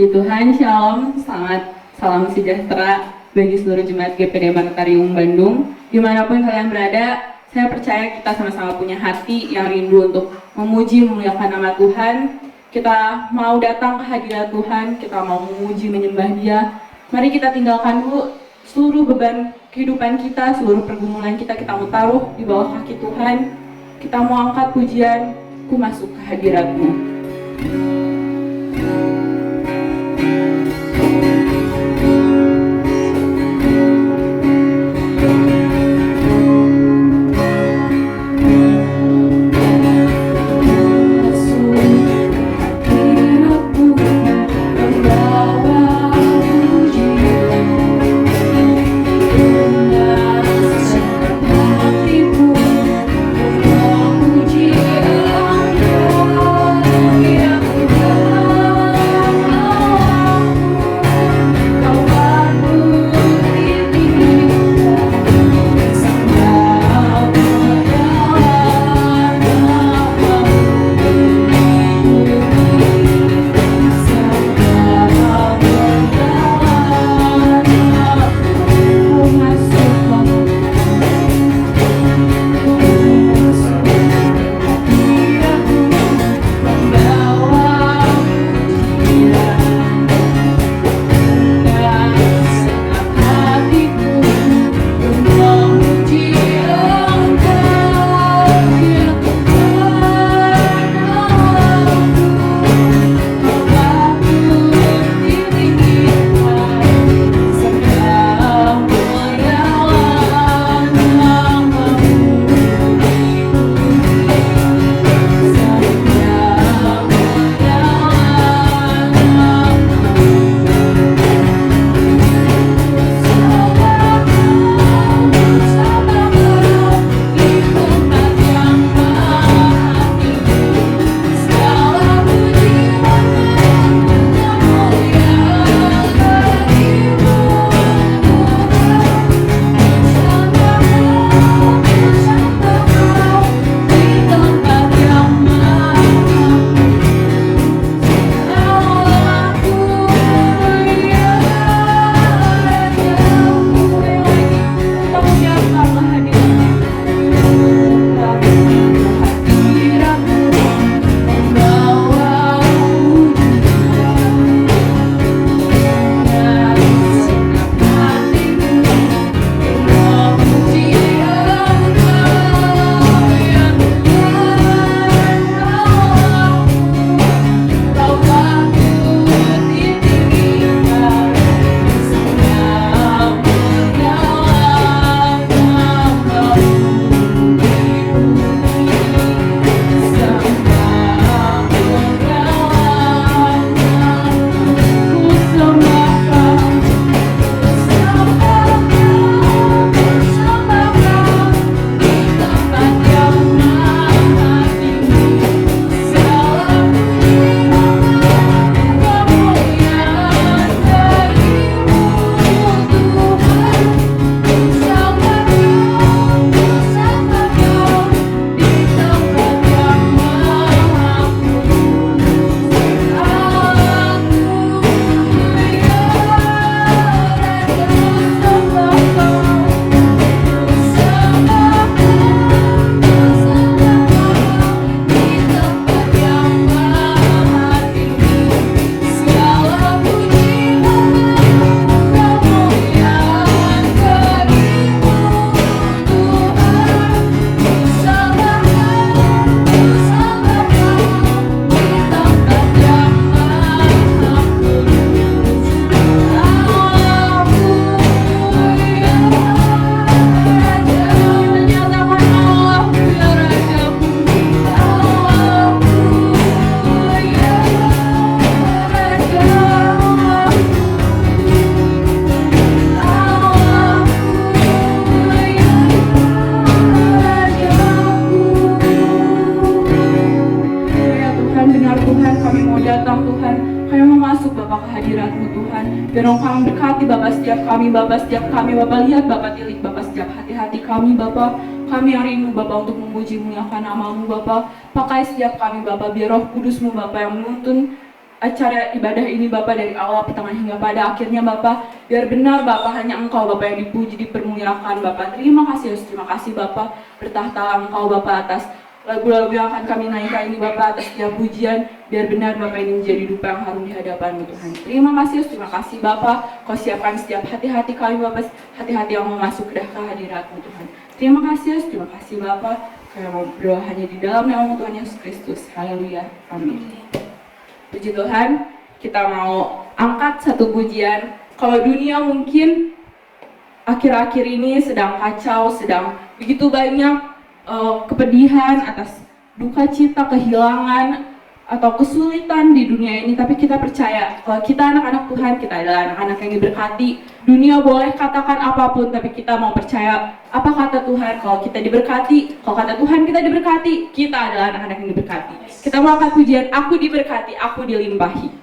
Puji Tuhan, Shalom, selamat salam sejahtera bagi seluruh jemaat GPD Martarium Bandung. Dimanapun kalian berada, saya percaya kita sama-sama punya hati yang rindu untuk memuji memuliakan nama Tuhan. Kita mau datang ke hadirat Tuhan, kita mau memuji menyembah Dia. Mari kita tinggalkan dulu seluruh beban kehidupan kita, seluruh pergumulan kita mau taruh di bawah kaki Tuhan. Kita mau angkat pujian, ku masuk ke hadirat-Mu. Biar Engkau memberkati Bapa setiap kami, Bapa lihat, Bapa tilik, Bapa setiap hati-hati kami, Bapa. Kami yang rindu, Bapa, untuk memuji muliakan nama-Mu, Bapa. Pakai setiap kami, Bapa, biar Roh Kudus-Mu, Bapa, yang menuntun acara ibadah ini Bapa, dari awal, pertengahan hingga pada akhirnya Bapa. Biar benar Bapa, hanya Engkau Bapa yang dipuji, dipermuliakan Bapa. Terima kasih Yesus, terima kasih Bapa. Bertahta Engkau Bapa atas lagu-lagu yang akan kami naikkan ini Bapa, atas setiap pujian. Biar benar Bapa ini menjadi dupa yang harum di hadapan-Mu Tuhan. Terima kasih Yesus, terima kasih Bapa. Kau siapkan setiap hati-hati kami Bapa, hati-hati yang mau masuk ke hadirat-Mu Tuhan. Terima kasih Yesus, terima kasih Bapa. Kami mau berdoa hanya di dalam nama Tuhan Yesus Kristus. Haleluya, amin. Puji Tuhan, kita mau angkat satu pujian. Kalau dunia mungkin akhir-akhir ini sedang kacau, sedang begitu banyak kepedihan atas duka cita, kehilangan, atau kesulitan di dunia ini. Tapi kita percaya kalau kita anak-anak Tuhan, kita adalah anak-anak yang diberkati. Dunia boleh katakan apapun, tapi kita mau percaya apa kata Tuhan. Kalau kita diberkati, kalau kata Tuhan kita diberkati, kita adalah anak-anak yang diberkati. Kita mau angkat pujian, aku diberkati, aku dilimpahi.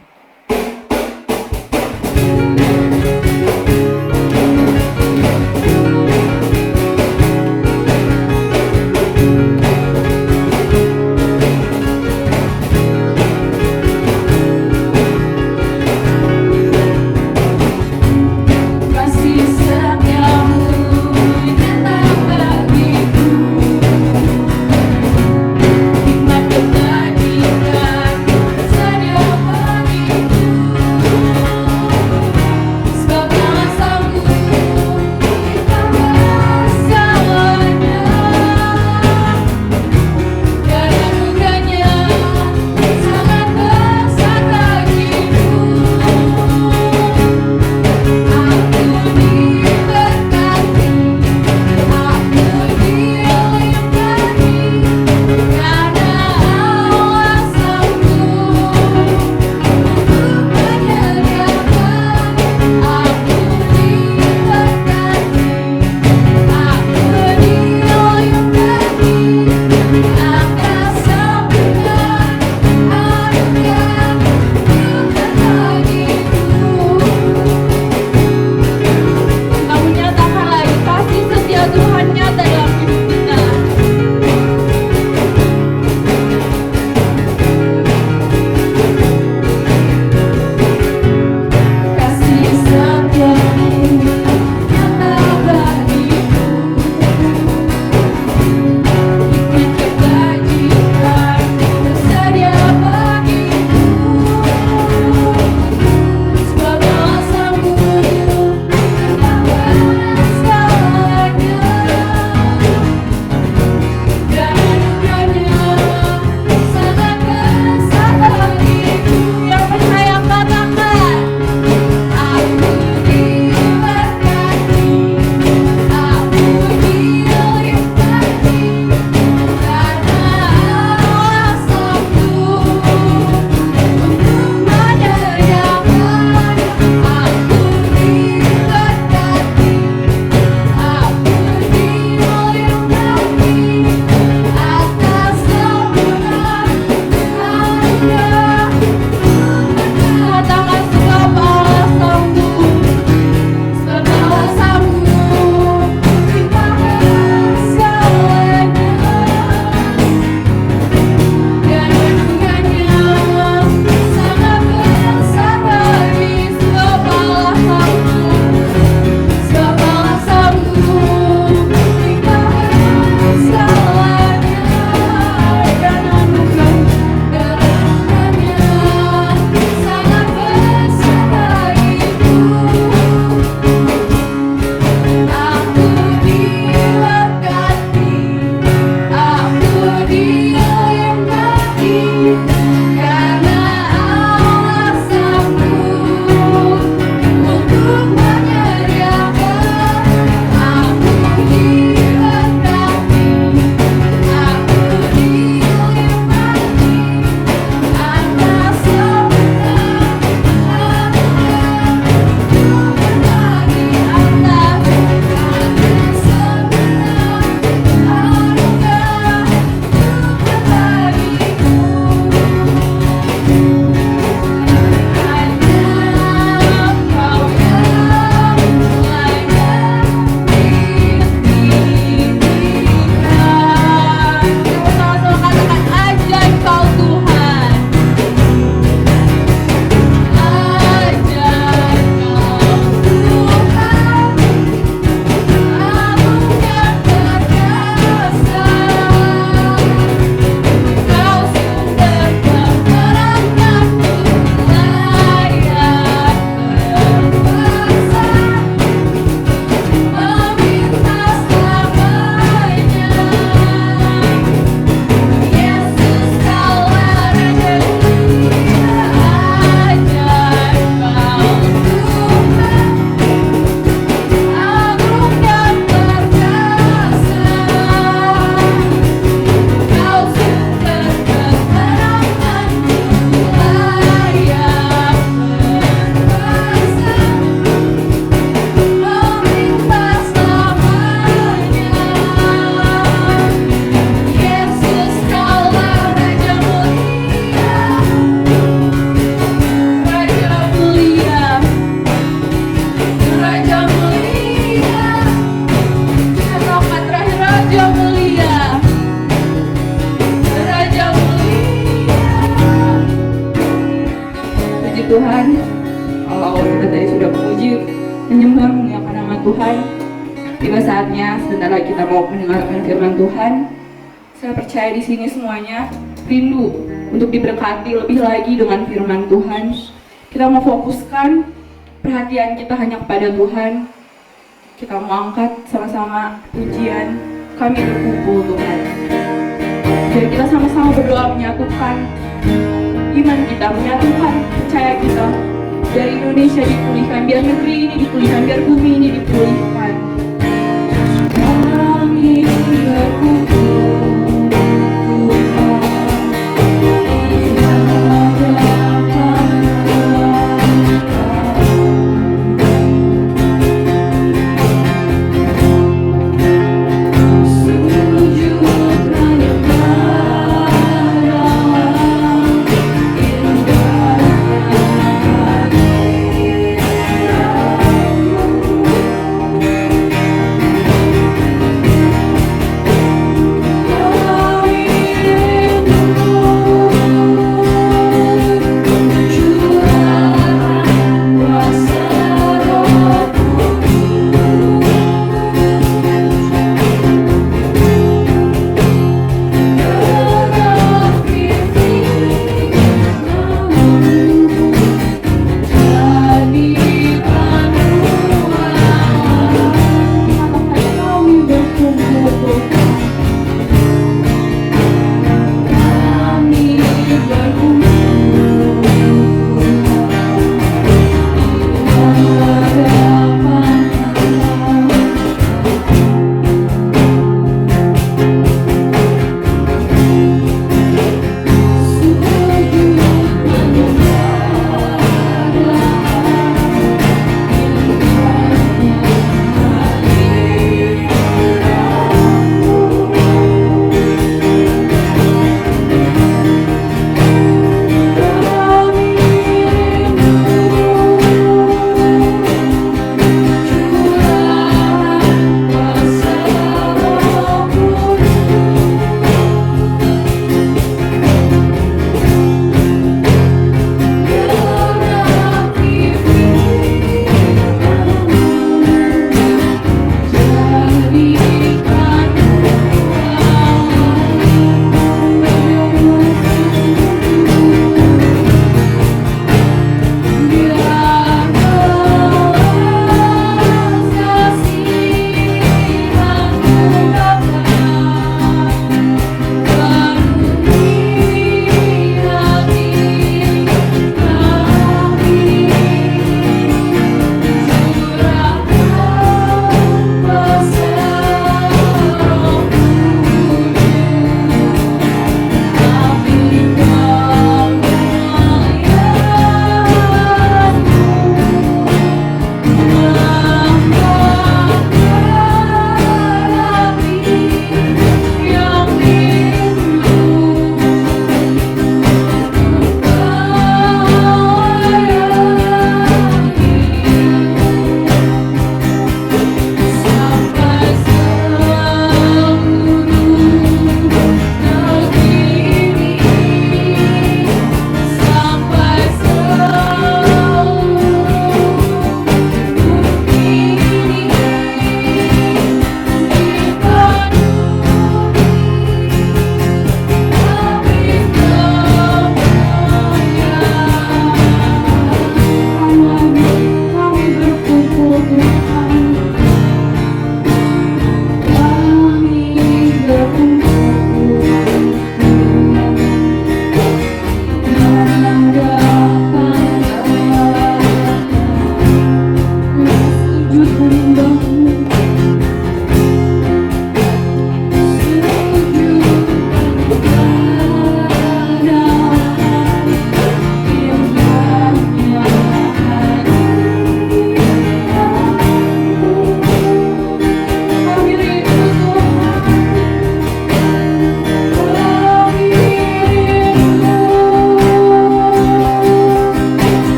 Sedia bagi Tiba saatnya sebentar lagi kita mau mendengarkan firman Tuhan. Saya percaya di sini semuanya rindu untuk diberkati lebih lagi dengan firman Tuhan. Kita mau fokuskan perhatian kita hanya kepada Tuhan. Kita mau angkat sama-sama pujian kami berkumpul Tuhan. Dan kita sama-sama berdoa menyatukan iman kita, menyatukan percaya kita. Biar Indonesia dipulihkan, biar negeri ini dipulihkan, biar bumi ini dipulihkan. Kami berkumpul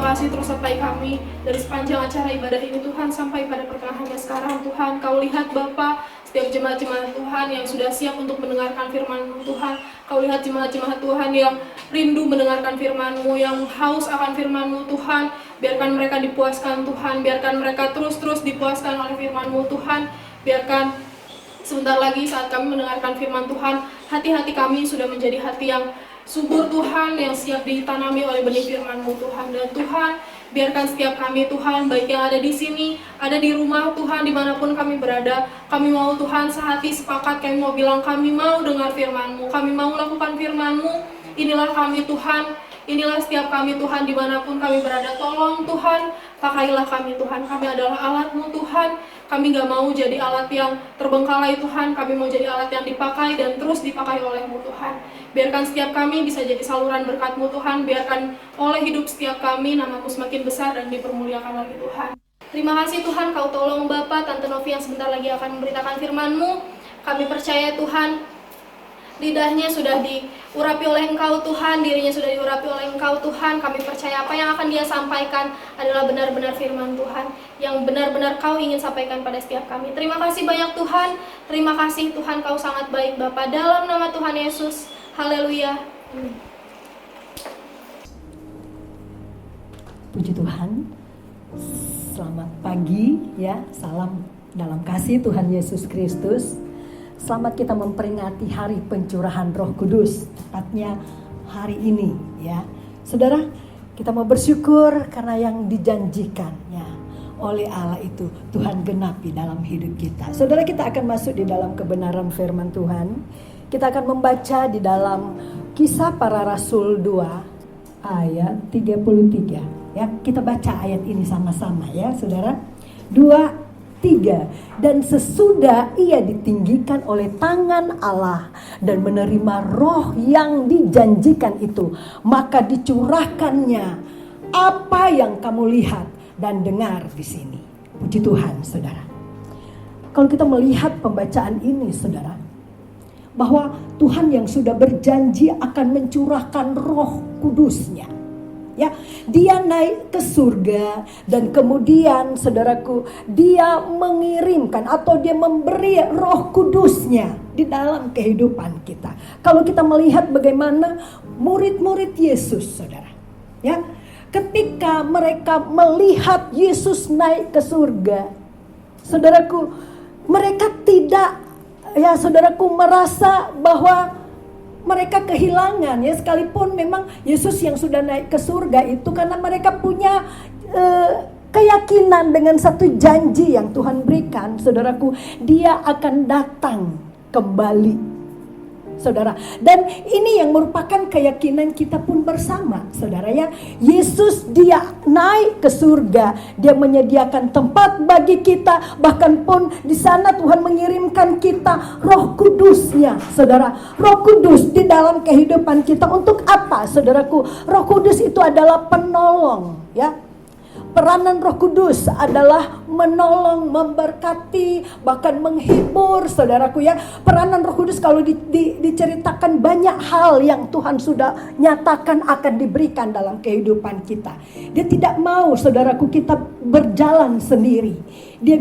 kasih terus sertai kami dari sepanjang acara ibadah ini Tuhan, sampai pada pertengahannya sekarang Tuhan. Kau lihat Bapa, setiap jemaat-jemaat Tuhan yang sudah siap untuk mendengarkan firman-Mu Tuhan. Kau lihat jemaat-jemaat Tuhan yang rindu mendengarkan firman-Mu, yang haus akan firman-Mu Tuhan. Biarkan mereka dipuaskan Tuhan, biarkan mereka terus-terus dipuaskan oleh firman-Mu Tuhan. Biarkan sebentar lagi saat kami mendengarkan firman Tuhan, hati-hati kami sudah menjadi hati yang subur Tuhan, yang siap ditanami oleh benih firman-Mu Tuhan. Dan Tuhan, biarkan setiap kami Tuhan, baik yang ada di sini, ada di rumah Tuhan, dimanapun kami berada, kami mau Tuhan sehati sepakat, kami mau bilang kami mau dengar firman-Mu, kami mau lakukan firman-Mu. Inilah kami Tuhan, inilah setiap kami Tuhan, dimanapun kami berada. Tolong Tuhan, pakailah kami Tuhan, kami adalah alat-Mu Tuhan. Kami gak mau jadi alat yang terbengkalai Tuhan, kami mau jadi alat yang dipakai dan terus dipakai oleh-Mu Tuhan. Biarkan setiap kami bisa jadi saluran berkat-Mu Tuhan, biarkan oleh hidup setiap kami nama-Mu semakin besar dan dipermuliakan lagi Tuhan. Terima kasih Tuhan, Kau tolong Bapa, Tante Novi yang sebentar lagi akan memberitakan firman-Mu. Kami percaya Tuhan, lidahnya sudah diurapi oleh Engkau Tuhan, dirinya sudah diurapi oleh Engkau Tuhan. Kami percaya apa yang akan dia sampaikan adalah benar-benar firman Tuhan, yang benar-benar Kau ingin sampaikan pada setiap kami. Terima kasih banyak Tuhan, terima kasih Tuhan, Kau sangat baik Bapa. Dalam nama Tuhan Yesus, haleluya. Puji Tuhan, selamat pagi ya, salam dalam kasih Tuhan Yesus Kristus. Selamat kita memperingati hari pencurahan Roh Kudus, tepatnya hari ini ya. Saudara, kita mau bersyukur karena yang dijanjikan ya oleh Allah itu Tuhan genapi dalam hidup kita. Saudara, kita akan masuk di dalam kebenaran firman Tuhan. Kita akan membaca di dalam Kisah Para Rasul 2 ayat 33 ya. Kita baca ayat ini sama-sama ya, Saudara. 2:3. Dan sesudah ia ditinggikan oleh tangan Allah dan menerima roh yang dijanjikan itu, maka dicurahkannya apa yang kamu lihat dan dengar di sini. Puji Tuhan, Saudara. Kalau kita melihat pembacaan ini, Saudara, bahwa Tuhan yang sudah berjanji akan mencurahkan Roh Kudus-Nya. Ya, dia naik ke surga dan kemudian saudaraku, dia mengirimkan atau dia memberi Roh Kudus-Nya di dalam kehidupan kita. Kalau kita melihat bagaimana murid-murid Yesus, saudara, ya, ketika mereka melihat Yesus naik ke surga, saudaraku, mereka tidak, ya saudaraku, merasa bahwa mereka kehilangan ya, sekalipun memang Yesus yang sudah naik ke surga itu karena mereka punya keyakinan dengan satu janji yang Tuhan berikan, saudaraku, dia akan datang kembali, saudara. Dan ini yang merupakan keyakinan kita pun bersama, saudara ya. Yesus dia naik ke surga, dia menyediakan tempat bagi kita, bahkan pun di sana Tuhan mengirimkan kita Roh Kudus-Nya, saudara. Roh Kudus di dalam kehidupan kita untuk apa, saudaraku? Roh Kudus itu adalah penolong, ya. Peranan Roh Kudus adalah menolong, memberkati, bahkan menghibur, saudaraku ya. Peranan Roh Kudus kalau diceritakan banyak hal yang Tuhan sudah nyatakan akan diberikan dalam kehidupan kita. Dia tidak mau, saudaraku, kita berjalan sendiri. Dia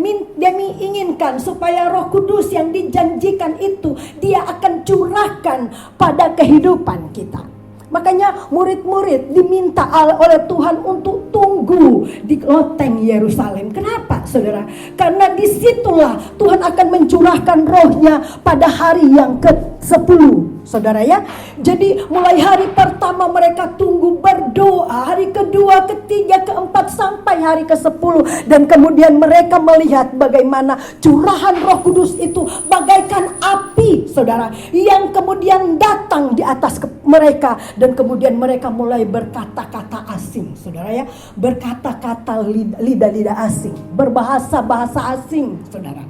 menginginkan supaya Roh Kudus yang dijanjikan itu dia akan curahkan pada kehidupan kita. Makanya murid-murid diminta oleh Tuhan untuk tunggu di loteng Yerusalem. Kenapa, saudara? Karena disitulah Tuhan akan mencurahkan rohnya pada hari yang ke-10, saudara ya. Jadi mulai hari pertama mereka tunggu berdoa, hari kedua, ketiga, keempat, sampai hari ke-10. Dan kemudian mereka melihat bagaimana curahan Roh Kudus itu bagaikan api, saudara, yang kemudian datang di atas mereka. Dan kemudian mereka mulai berkata-kata asing, saudara ya. Berkata-kata lidah-lidah asing, berbahasa-bahasa asing, saudara.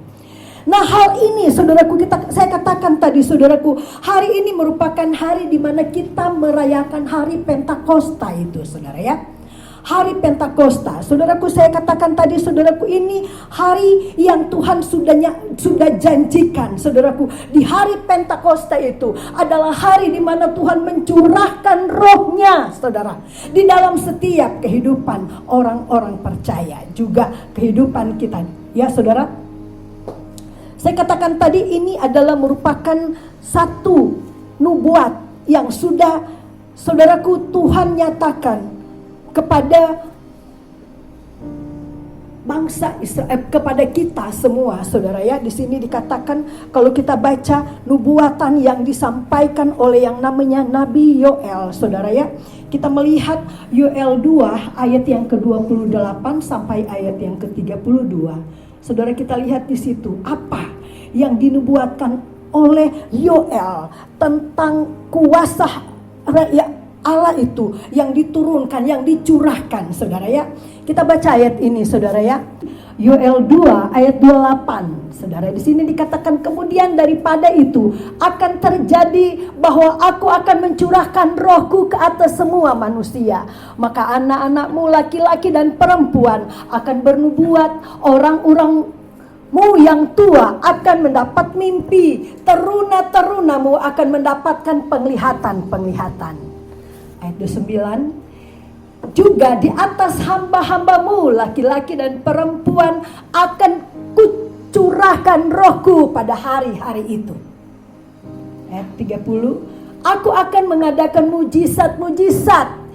Nah, hal ini, saudaraku, saya katakan tadi, saudaraku, hari ini merupakan hari di mana kita merayakan hari Pentakosta itu, saudara ya. hari Pentakosta. Saudaraku, saya katakan tadi, saudaraku, ini hari yang Tuhan sudah janjikan. Saudaraku, di hari Pentakosta itu adalah hari di mana Tuhan mencurahkan rohnya, saudara, di dalam setiap kehidupan orang-orang percaya, juga kehidupan kita. Ya saudara, saya katakan tadi ini adalah merupakan satu nubuat yang sudah, saudaraku, Tuhan nyatakan kepada bangsa Israel, kepada kita semua, saudara ya. Di sini dikatakan, kalau kita baca nubuatan yang disampaikan oleh yang namanya Nabi Yoel, saudara ya. Kita melihat Yoel 2 ayat yang ke-28 sampai ayat yang ke-32. Saudara, kita lihat di situ apa yang dinubuatkan oleh Yoel tentang kuasa Allah itu yang diturunkan, yang dicurahkan, saudara ya. Kita baca ayat ini, saudara ya. Yoel 2 ayat 28. Saudara, di sini dikatakan, kemudian daripada itu akan terjadi bahwa aku akan mencurahkan rohku ke atas semua manusia. Maka anak-anakmu laki-laki dan perempuan akan bernubuat, orang-orangmu yang tua akan mendapat mimpi, teruna-terunamu akan mendapatkan penglihatan-penglihatan. Ayat 29, juga di atas hamba-hambamu laki-laki dan perempuan akan kucurahkan rohku pada hari-hari itu. Ayat 30, aku akan mengadakan mujizat-mujizat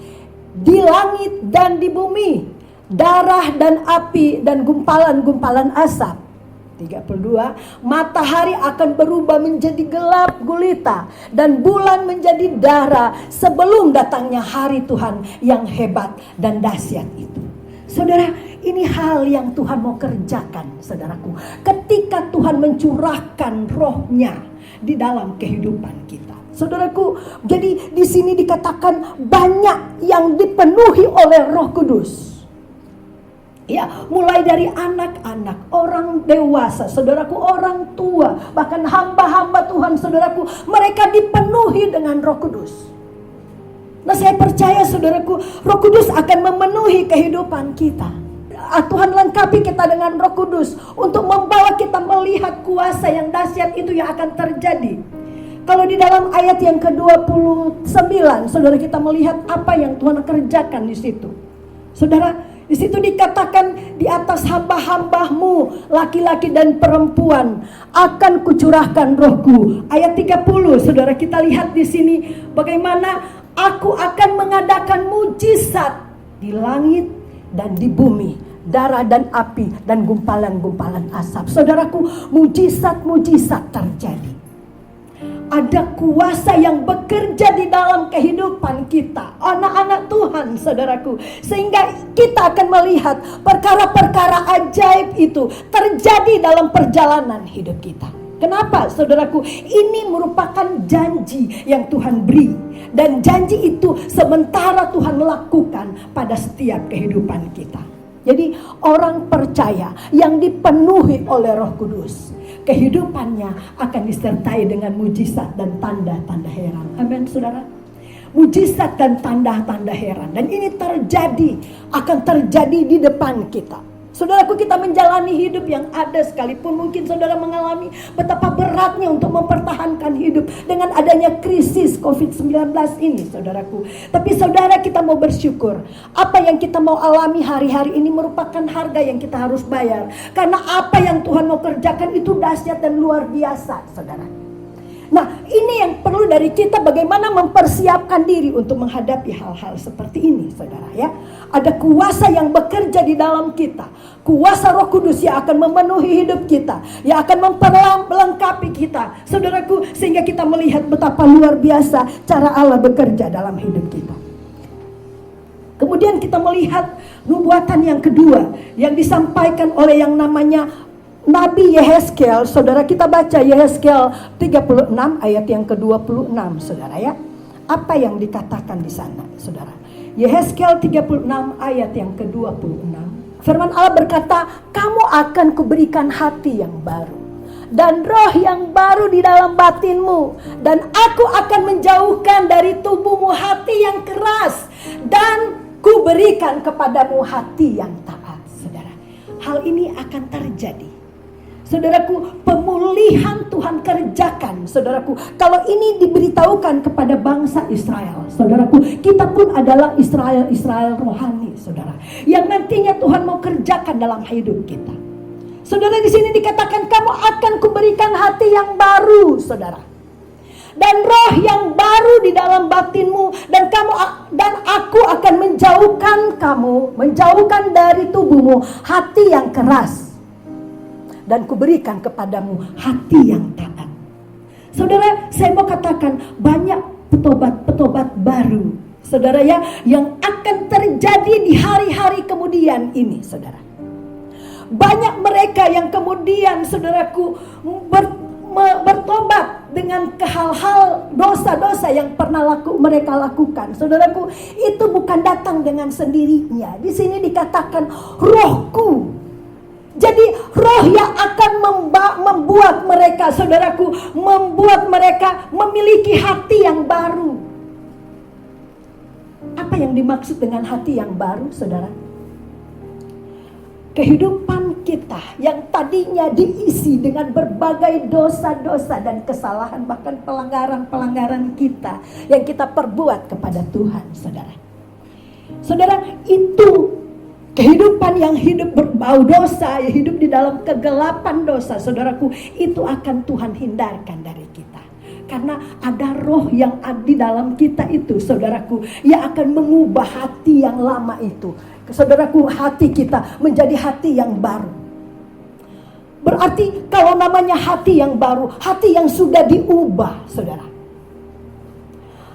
di langit dan di bumi, darah dan api dan gumpalan-gumpalan asap. 32, matahari akan berubah menjadi gelap gulita dan bulan menjadi darah sebelum datangnya hari Tuhan yang hebat dan dahsyat itu. Saudara, ini hal yang Tuhan mau kerjakan, saudaraku, ketika Tuhan mencurahkan rohnya di dalam kehidupan kita. Saudaraku, jadi di sini dikatakan banyak yang dipenuhi oleh Roh Kudus. Ya, mulai dari anak-anak, orang dewasa, saudaraku, orang tua, bahkan hamba-hamba Tuhan, saudaraku, mereka dipenuhi dengan Roh Kudus. Nah, saya percaya, saudaraku, Roh Kudus akan memenuhi kehidupan kita. Tuhan lengkapi kita dengan Roh Kudus untuk membawa kita melihat kuasa yang dahsyat itu yang akan terjadi. Kalau di dalam ayat yang ke-29, saudara, kita melihat apa yang Tuhan kerjakan di situ. Saudara, di situ dikatakan, di atas hamba-hambamu laki-laki dan perempuan akan kucurahkan rohku. Ayat 30, saudara, kita lihat di sini bagaimana aku akan mengadakan mujizat di langit dan di bumi, darah dan api dan gumpalan-gumpalan asap. Saudaraku, mujizat-mujizat terjadi. Ada kuasa yang bekerja di dalam kehidupan kita, anak-anak Tuhan, saudaraku, sehingga kita akan melihat perkara-perkara ajaib itu terjadi dalam perjalanan hidup kita. Kenapa, saudaraku? Ini merupakan janji yang Tuhan beri, dan janji itu sementara Tuhan lakukan pada setiap kehidupan kita. Jadi orang percaya yang dipenuhi oleh Roh Kudus, kehidupannya akan disertai dengan mujizat dan tanda-tanda heran. Amin, saudara. Mujizat dan tanda-tanda heran. Dan ini akan terjadi di depan kita. Saudaraku, kita menjalani hidup yang ada, sekalipun mungkin saudara mengalami betapa beratnya untuk mempertahankan hidup dengan adanya krisis COVID-19 ini, saudaraku. Tapi saudara, kita mau bersyukur. Apa yang kita mau alami hari-hari ini merupakan harga yang kita harus bayar. Karena apa yang Tuhan mau kerjakan itu dahsyat dan luar biasa, saudara. Nah, ini yang perlu dari kita, bagaimana mempersiapkan diri untuk menghadapi hal-hal seperti ini, saudara ya. Ada kuasa yang bekerja di dalam kita, kuasa Roh Kudus yang akan memenuhi hidup kita, yang akan melengkapi kita, saudaraku, sehingga kita melihat betapa luar biasa cara Allah bekerja dalam hidup kita. Kemudian kita melihat nubuatan yang kedua yang disampaikan oleh yang namanya Nabi Yehezkiel. Saudara, kita baca Yehezkiel 36 ayat yang ke-26, saudara ya. Apa yang dikatakan di sana, saudara? Yehezkiel 36 ayat yang ke-26. Firman Allah berkata, kamu akan kuberikan hati yang baru dan roh yang baru di dalam batinmu, dan aku akan menjauhkan dari tubuhmu hati yang keras dan ku berikan kepadamu hati yang taat. Saudara, hal ini akan terjadi. Saudaraku, pemulihan Tuhan kerjakan. Saudaraku, kalau ini diberitahukan kepada bangsa Israel, saudaraku, kita pun adalah Israel rohani, saudara, yang nantinya Tuhan mau kerjakan dalam hidup kita. Saudara, di sini dikatakan kamu akan kuberikan hati yang baru, saudara, dan roh yang baru di dalam batinmu, dan aku akan menjauhkan dari tubuhmu hati yang keras, dan kuberikan kepadamu hati yang taat. Saudara, saya mau katakan banyak petobat-petobat baru, saudara ya, yang akan terjadi di hari-hari kemudian ini, saudara. Banyak mereka yang kemudian, saudaraku, bertobat dengan hal-hal dosa-dosa yang pernah mereka lakukan. Saudaraku, itu bukan datang dengan sendirinya. Di sini dikatakan rohku. Jadi roh yang akan membuat mereka, saudaraku, membuat mereka memiliki hati yang baru. Apa yang dimaksud dengan hati yang baru, saudara? Kehidupan kita yang tadinya diisi dengan berbagai dosa-dosa dan kesalahan, bahkan pelanggaran-pelanggaran kita yang kita perbuat kepada Tuhan, saudara. Saudara, itu kehidupan yang hidup berbau dosa, yang hidup di dalam kegelapan dosa, saudaraku, itu akan Tuhan hindarkan dari kita. Karena ada roh yang ada di dalam kita itu, saudaraku, yang akan mengubah hati yang lama itu. Saudaraku, hati kita menjadi hati yang baru. Berarti kalau namanya hati yang baru, hati yang sudah diubah, saudara.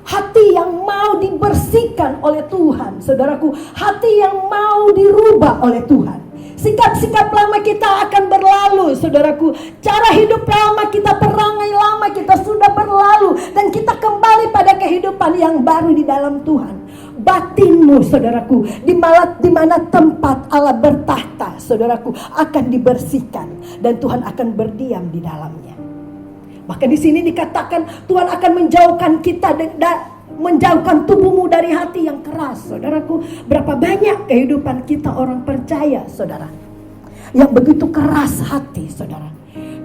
Hati yang mau dibersihkan oleh Tuhan, saudaraku. Hati yang mau dirubah oleh Tuhan. Sikap-sikap lama kita akan berlalu, saudaraku. Cara hidup lama kita, perangai lama kita sudah berlalu. Dan kita kembali pada kehidupan yang baru di dalam Tuhan. Batinmu, saudaraku, di mana tempat Allah bertahta, saudaraku, akan dibersihkan. Dan Tuhan akan berdiam di dalamnya. Maka di sini dikatakan Tuhan akan menjauhkan kita, menjauhkan tubuhmu dari hati yang keras. Saudaraku, berapa banyak kehidupan kita orang percaya, saudara, yang begitu keras hati, saudara.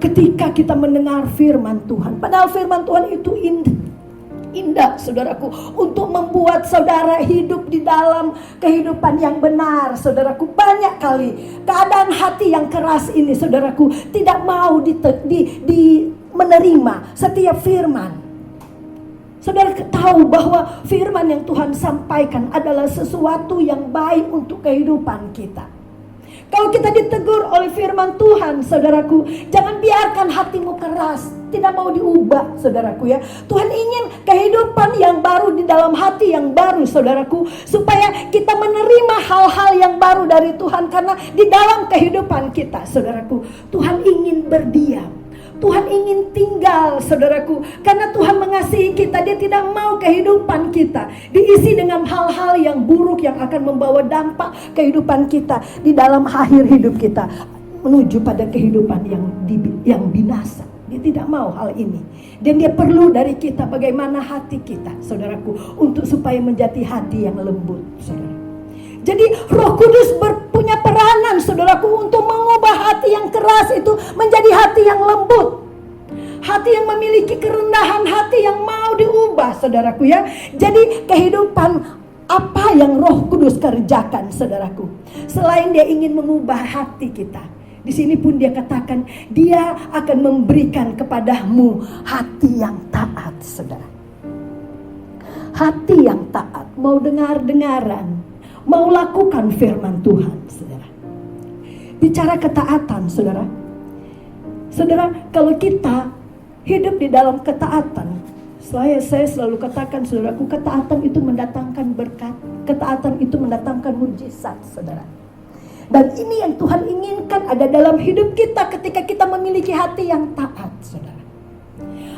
Ketika kita mendengar firman Tuhan, padahal firman Tuhan itu indah, saudaraku, untuk membuat saudara hidup di dalam kehidupan yang benar, saudaraku. Banyak kali keadaan hati yang keras ini, saudaraku, tidak mau menerima setiap firman. Saudara tahu bahwa firman yang Tuhan sampaikan adalah sesuatu yang baik untuk kehidupan kita. Kalau kita ditegur oleh firman Tuhan, saudaraku, jangan biarkan hatimu keras, tidak mau diubah, saudaraku ya. Tuhan ingin kehidupan yang baru di dalam hati yang baru, saudaraku, supaya kita menerima hal-hal yang baru dari Tuhan. Karena di dalam kehidupan kita, saudaraku, Tuhan ingin berdiam. Tuhan ingin tinggal, saudaraku. Karena Tuhan mengasihi kita, Dia tidak mau kehidupan kita diisi dengan hal-hal yang buruk yang akan membawa dampak kehidupan kita di dalam akhir hidup kita menuju pada kehidupan yang binasa. Dia tidak mau hal ini. Dan Dia perlu dari kita bagaimana hati kita, saudaraku, untuk supaya menjadi hati yang lembut, saudara. Jadi Roh Kudus punya peranan, saudaraku, untuk mengubah hati yang keras itu menjadi hati yang lembut. Hati yang memiliki kerendahan hati yang mau diubah, saudaraku ya. Jadi kehidupan apa yang Roh Kudus kerjakan, saudaraku, selain Dia ingin mengubah hati kita, di sini pun Dia katakan Dia akan memberikan kepadamu hati yang taat, saudara. Hati yang taat, mau dengar-dengaran, mau lakukan firman Tuhan, saudara. Bicara ketaatan, saudara. Saudara, kalau kita hidup di dalam ketaatan, saya selalu katakan, saudaraku, ketaatan itu mendatangkan berkat, ketaatan itu mendatangkan mujizat, saudara. Dan ini yang Tuhan inginkan ada dalam hidup kita ketika kita memiliki hati yang taat, saudara.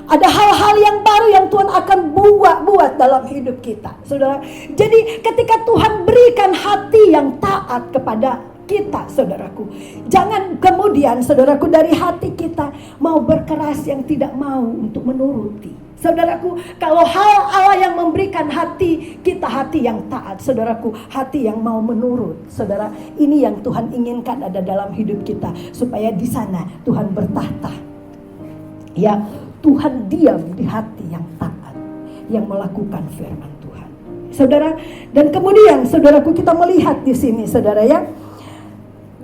Ada hal-hal yang baru yang Tuhan akan buat dalam hidup kita, saudara. Jadi ketika Tuhan berikan hati yang taat kepada kita, saudaraku, jangan kemudian, saudaraku, dari hati kita mau berkeras yang tidak mau untuk menuruti. Saudaraku, kalau hal Allah yang memberikan hati kita, hati yang taat, saudaraku, hati yang mau menurut, saudara, ini yang Tuhan inginkan ada dalam hidup kita, supaya di sana Tuhan bertahta. Ya, Tuhan diam di hati yang taat, yang melakukan firman Tuhan, saudara. Dan kemudian, saudaraku, kita melihat di sini, saudara, ya.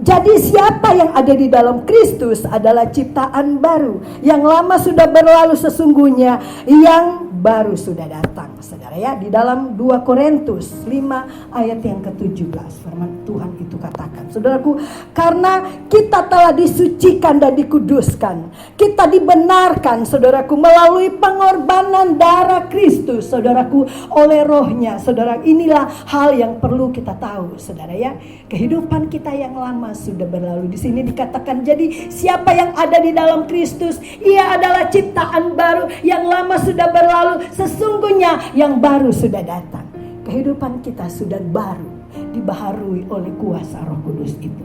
Jadi siapa yang ada di dalam Kristus adalah ciptaan baru. Yang lama sudah berlalu, sesungguhnya yang baru sudah datang. Saudara, ya, di dalam 2 Korintus 5 ayat yang ke-17 firman Tuhan itu katakan, saudaraku, karena kita telah disucikan dan dikuduskan, kita dibenarkan, saudaraku, melalui pengorbanan darah Kristus, saudaraku, oleh rohnya. Saudara, inilah hal yang perlu kita tahu, saudara, ya. Kehidupan kita yang lama sudah berlalu. Di sini dikatakan, jadi siapa yang ada di dalam Kristus, ia adalah ciptaan baru. Yang lama sudah berlalu, sesungguhnya yang baru sudah datang. Kehidupan kita sudah baru, dibaharui oleh kuasa Roh Kudus itu.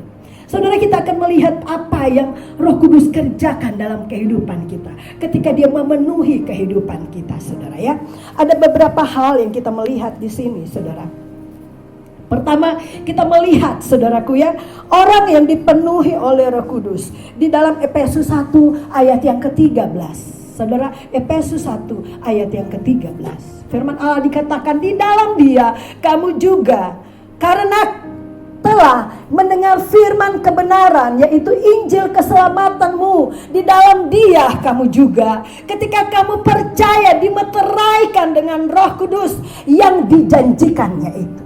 Saudara, kita akan melihat apa yang Roh Kudus kerjakan dalam kehidupan kita ketika Dia memenuhi kehidupan kita, saudara, ya. Ada beberapa hal yang kita melihat di sini, saudara. Pertama, kita melihat, saudaraku, ya, orang yang dipenuhi oleh Roh Kudus di dalam Efesus 1 ayat yang ke-13. Saudara, Efesus 1 ayat yang ke-13. Firman Allah dikatakan, di dalam Dia kamu juga, karena telah mendengar firman kebenaran, yaitu Injil keselamatanmu, di dalam Dia kamu juga, ketika kamu percaya, dimeteraikan dengan Roh Kudus yang dijanjikannya itu.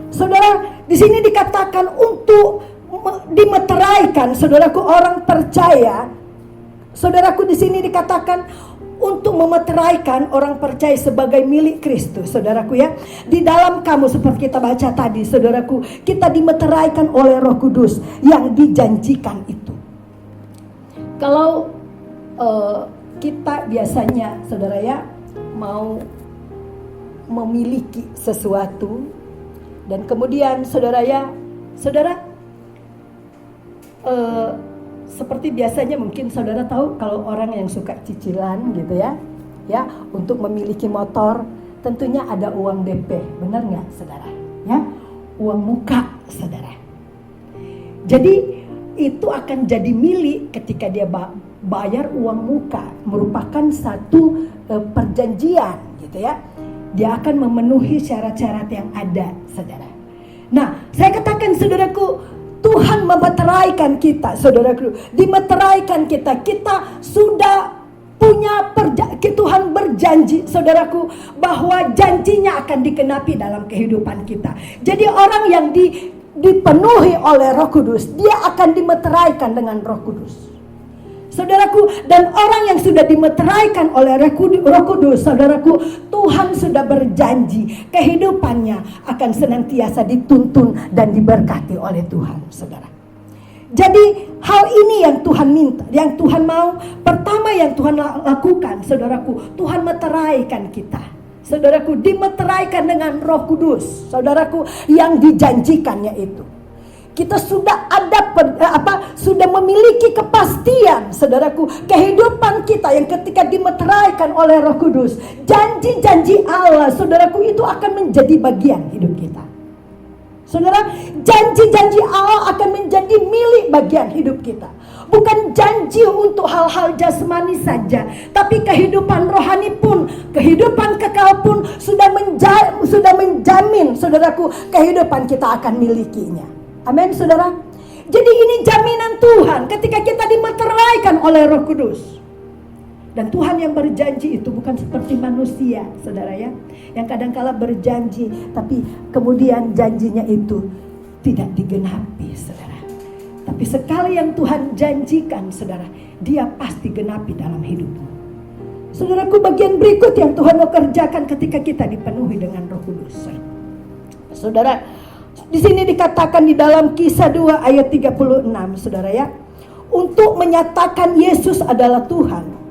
Saudara, di sini dikatakan untuk dimeteraikan, saudaraku, orang percaya. Saudaraku, di sini dikatakan untuk memeteraikan orang percaya sebagai milik Kristus, saudaraku, ya. Di dalam kamu, seperti kita baca tadi, saudaraku, kita dimeteraikan oleh Roh Kudus yang dijanjikan itu. Kalau kita biasanya, saudara, ya, mau memiliki sesuatu, dan kemudian, saudara, ya, saudara, seperti biasanya mungkin saudara tahu kalau orang yang suka cicilan gitu, ya, ya, untuk memiliki motor tentunya ada uang DP, benar nggak, saudara? Ya, uang muka, saudara. Jadi itu akan jadi milik ketika dia bayar uang muka, merupakan satu perjanjian, gitu, ya. Dia akan memenuhi syarat-syarat yang ada, saudara. Nah, saya katakan, saudaraku, Tuhan memeteraikan kita, saudaraku. Dimeteraikan kita. Kita sudah punya Tuhan berjanji, saudaraku, bahwa janjinya akan dikenapi dalam kehidupan kita. Jadi orang yang dipenuhi oleh Roh Kudus, dia akan dimeteraikan dengan Roh Kudus, saudaraku. Dan orang yang sudah dimeteraikan oleh Roh Kudus, saudaraku, Tuhan sudah berjanji kehidupannya akan senantiasa dituntun dan diberkati oleh Tuhan, saudara. Jadi hal ini yang Tuhan minta, yang Tuhan mau. Pertama yang Tuhan lakukan, saudaraku, Tuhan meteraikan kita, saudaraku, dimeteraikan dengan Roh Kudus, saudaraku, yang dijanjikannya itu. Kita sudah ada sudah memiliki kepastian, saudaraku, kehidupan kita yang ketika dimeteraikan oleh Roh Kudus, janji-janji Allah, saudaraku, itu akan menjadi bagian hidup kita. Saudara, janji-janji Allah akan menjadi milik bagian hidup kita. Bukan janji untuk hal-hal jasmani saja, tapi kehidupan rohani pun, kehidupan kekal pun sudah menjamin, saudaraku, kehidupan kita akan milikinya. Amin, saudara. Jadi ini jaminan Tuhan ketika kita dimeteraikan oleh Roh Kudus. Dan Tuhan yang berjanji itu bukan seperti manusia, saudara, ya, yang kadang-kala berjanji tapi kemudian janjinya itu tidak digenapi, saudara. Tapi sekali yang Tuhan janjikan, saudara, Dia pasti genapi dalam hidupmu. Saudaraku, bagian berikut yang Tuhan mau kerjakan ketika kita dipenuhi dengan Roh Kudus, saudara. Di sini dikatakan di dalam Kisah 2 ayat 36, saudara, ya, untuk menyatakan Yesus adalah Tuhan.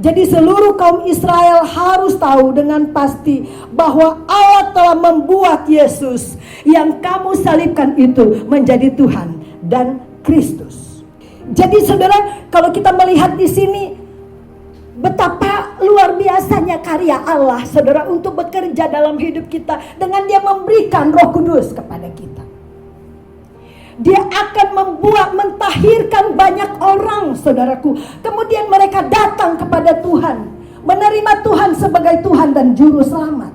Jadi seluruh kaum Israel harus tahu dengan pasti bahwa Allah telah membuat Yesus yang kamu salibkan itu menjadi Tuhan dan Kristus. Jadi saudara, kalau kita melihat di sini, Betapa luar biasanya karya Allah, saudara, untuk bekerja dalam hidup kita dengan Dia memberikan Roh Kudus kepada kita. Dia akan mentahirkan banyak orang, saudaraku. Kemudian mereka datang kepada Tuhan, menerima Tuhan sebagai Tuhan dan Juru Selamat.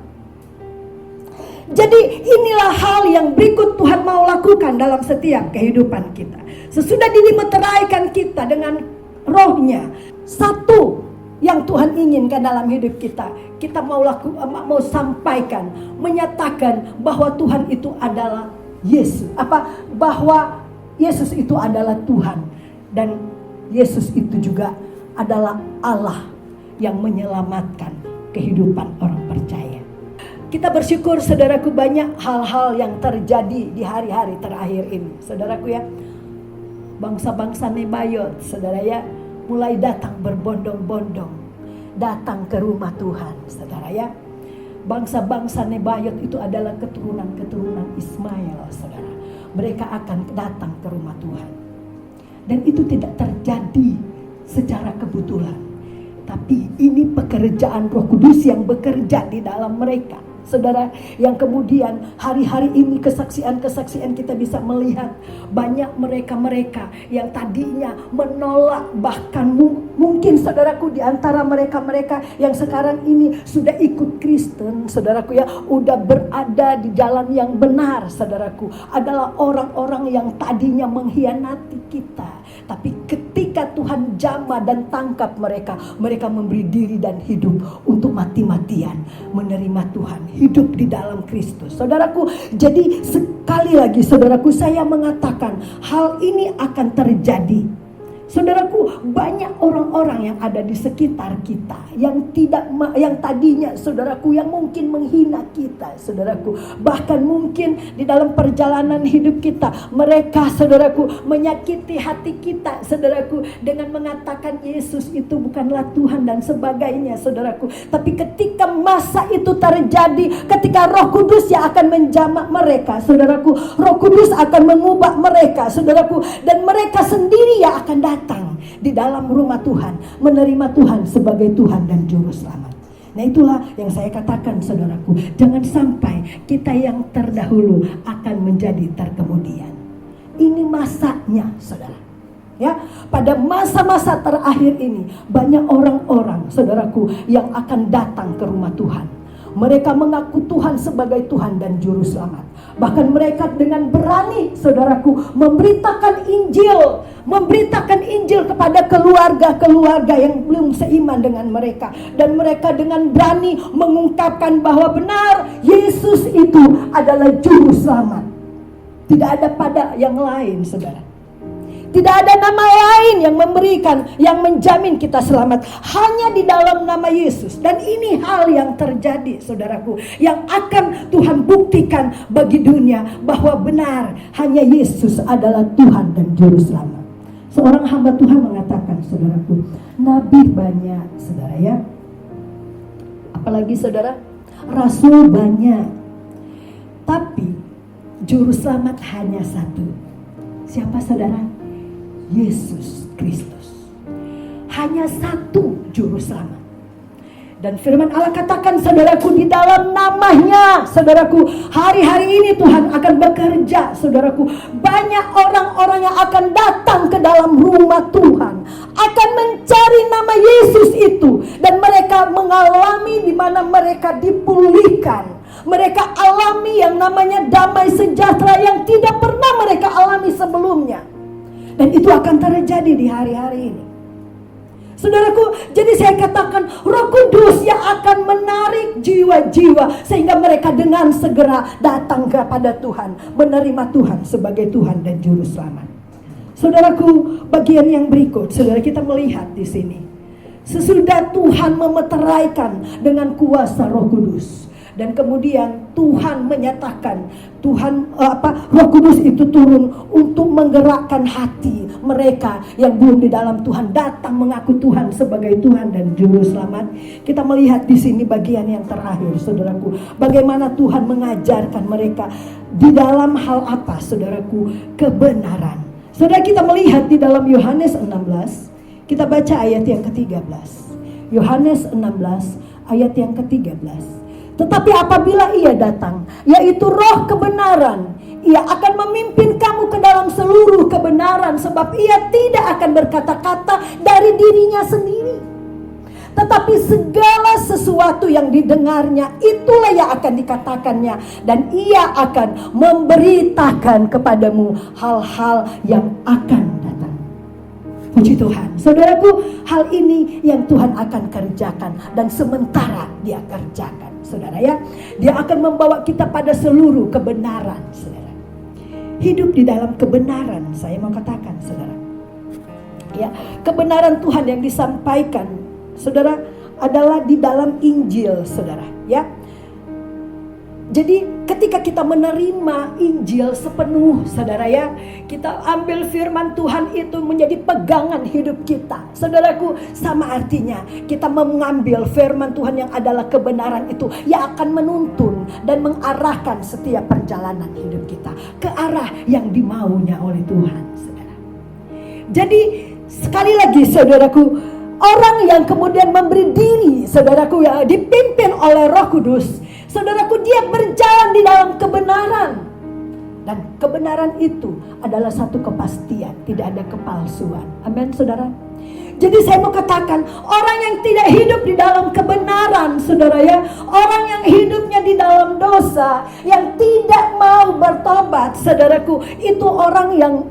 Jadi inilah hal yang berikut Tuhan mau lakukan dalam setiap kehidupan kita. Sesudah dimeteraikan kita dengan Roh-Nya, satu yang Tuhan inginkan dalam hidup kita, kita mau sampaikan, menyatakan bahwa Tuhan itu adalah Yesus, bahwa Yesus itu adalah Tuhan, dan Yesus itu juga adalah Allah yang menyelamatkan kehidupan orang percaya. Kita bersyukur, saudaraku, banyak hal-hal yang terjadi di hari-hari terakhir ini, saudaraku ya. Bangsa-bangsa Nebayot, saudara ya, mulai datang berbondong-bondong, datang ke rumah Tuhan, saudara ya. Bangsa-bangsa Nebayot itu adalah keturunan-keturunan Ismail, saudara. Mereka akan datang ke rumah Tuhan. Dan itu tidak terjadi secara kebetulan, tapi ini pekerjaan Roh Kudus yang bekerja di dalam mereka, saudara, yang kemudian hari-hari ini kesaksian-kesaksian kita bisa melihat banyak mereka-mereka yang tadinya menolak, bahkan mungkin saudaraku di antara mereka-mereka yang sekarang ini sudah ikut Kristen, saudaraku ya, udah berada di jalan yang benar, saudaraku, adalah orang-orang yang tadinya mengkhianati kita, tapi ketika Tuhan jamah dan tangkap mereka, mereka memberi diri dan hidup untuk mati-matian menerima Tuhan, hidup di dalam Kristus, saudaraku. Jadi sekali lagi, saudaraku, saya mengatakan hal ini akan terjadi. Saudaraku, banyak orang-orang yang ada di sekitar kita yang tadinya, saudaraku, yang mungkin menghina kita, saudaraku. Bahkan mungkin di dalam perjalanan hidup kita, mereka, saudaraku, menyakiti hati kita, saudaraku, dengan mengatakan Yesus itu bukanlah Tuhan dan sebagainya, saudaraku. Tapi ketika masa itu terjadi, ketika Roh Kudus yang akan menjamak mereka, saudaraku, Roh Kudus akan mengubah mereka, saudaraku, dan mereka sendiri yang akan datang di dalam rumah Tuhan, menerima Tuhan sebagai Tuhan dan Juru Selamat. Nah, itulah yang saya katakan, saudaraku, jangan sampai kita yang terdahulu akan menjadi terkemudian. Ini masanya, saudara. Ya, pada masa-masa terakhir ini banyak orang-orang, saudaraku, yang akan datang ke rumah Tuhan. Mereka mengaku Tuhan sebagai Tuhan dan Juru Selamat. Bahkan mereka dengan berani, saudaraku, memberitakan Injil kepada keluarga-keluarga yang belum seiman dengan mereka. Dan mereka dengan berani mengungkapkan bahwa benar Yesus itu adalah Juru Selamat. Tidak ada pada yang lain, saudara. Tidak ada nama lain yang memberikan, yang menjamin kita selamat, hanya di dalam nama Yesus. Dan ini hal yang terjadi, saudaraku, yang akan Tuhan buktikan bagi dunia bahwa benar hanya Yesus adalah Tuhan dan Juru Selamat. Seorang hamba Tuhan mengatakan, saudaraku, nabi banyak, saudara ya. Apalagi saudara, rasul banyak, tapi Juru Selamat hanya satu. Siapa, saudara? Yesus Kristus. Hanya satu Juru Selamat. Dan firman Allah katakan, saudaraku, di dalam namanya, saudaraku, hari-hari ini Tuhan akan bekerja, saudaraku. Banyak orang-orang yang akan datang ke dalam rumah Tuhan, akan mencari nama Yesus itu, dan mereka mengalami di mana mereka dipulihkan. Mereka alami yang namanya damai sejahtera yang tidak pernah mereka alami sebelumnya. Dan itu akan terjadi di hari-hari ini, saudaraku. Jadi saya katakan, Roh Kudus yang akan menarik jiwa-jiwa sehingga mereka dengan segera datang kepada Tuhan, menerima Tuhan sebagai Tuhan dan Juru Selamat. Saudaraku, bagian yang berikut, saudara, kita melihat di sini, sesudah Tuhan memeteraikan dengan kuasa Roh Kudus, dan kemudian Tuhan menyatakan, Roh Kudus itu turun untuk menggerakkan hati mereka yang belum di dalam Tuhan, datang mengaku Tuhan sebagai Tuhan dan Juru Selamat. Kita melihat di sini bagian yang terakhir, saudaraku, bagaimana Tuhan mengajarkan mereka di dalam hal apa, saudaraku? Kebenaran. Saudara, kita melihat di dalam Yohanes 16, kita baca ayat yang ke-13. Yohanes 16 ayat yang ke-13. Tetapi apabila ia datang, yaitu roh kebenaran, ia akan memimpin kamu ke dalam seluruh kebenaran, sebab ia tidak akan berkata-kata dari dirinya sendiri. Tetapi segala sesuatu yang didengarnya, itulah yang akan dikatakannya, dan ia akan memberitakan kepadamu hal-hal yang akan datang. Puji Tuhan. Saudaraku, hal ini yang Tuhan akan kerjakan, dan sementara dia kerjakan, saudara ya, dia akan membawa kita pada seluruh kebenaran, saudara. Hidup di dalam kebenaran, saya mau katakan, saudara ya, kebenaran Tuhan yang disampaikan, saudara, adalah di dalam Injil, saudara ya. Jadi ketika kita menerima Injil sepenuh, saudara ya, kita ambil firman Tuhan itu menjadi pegangan hidup kita. Saudaraku, sama artinya kita mengambil firman Tuhan yang adalah kebenaran itu, yang akan menuntun dan mengarahkan setiap perjalanan hidup kita ke arah yang dimaunya oleh Tuhan, saudara. Jadi sekali lagi, saudaraku, orang yang kemudian memberi diri, saudaraku, ya, dipimpin oleh Roh Kudus, saudaraku, dia berjalan di dalam kebenaran. Dan kebenaran itu adalah satu kepastian, tidak ada kepalsuan. Amin, saudara. Jadi saya mau katakan, orang yang tidak hidup di dalam kebenaran, saudara ya, orang yang hidupnya di dalam dosa, yang tidak mau bertobat, saudaraku, itu orang yang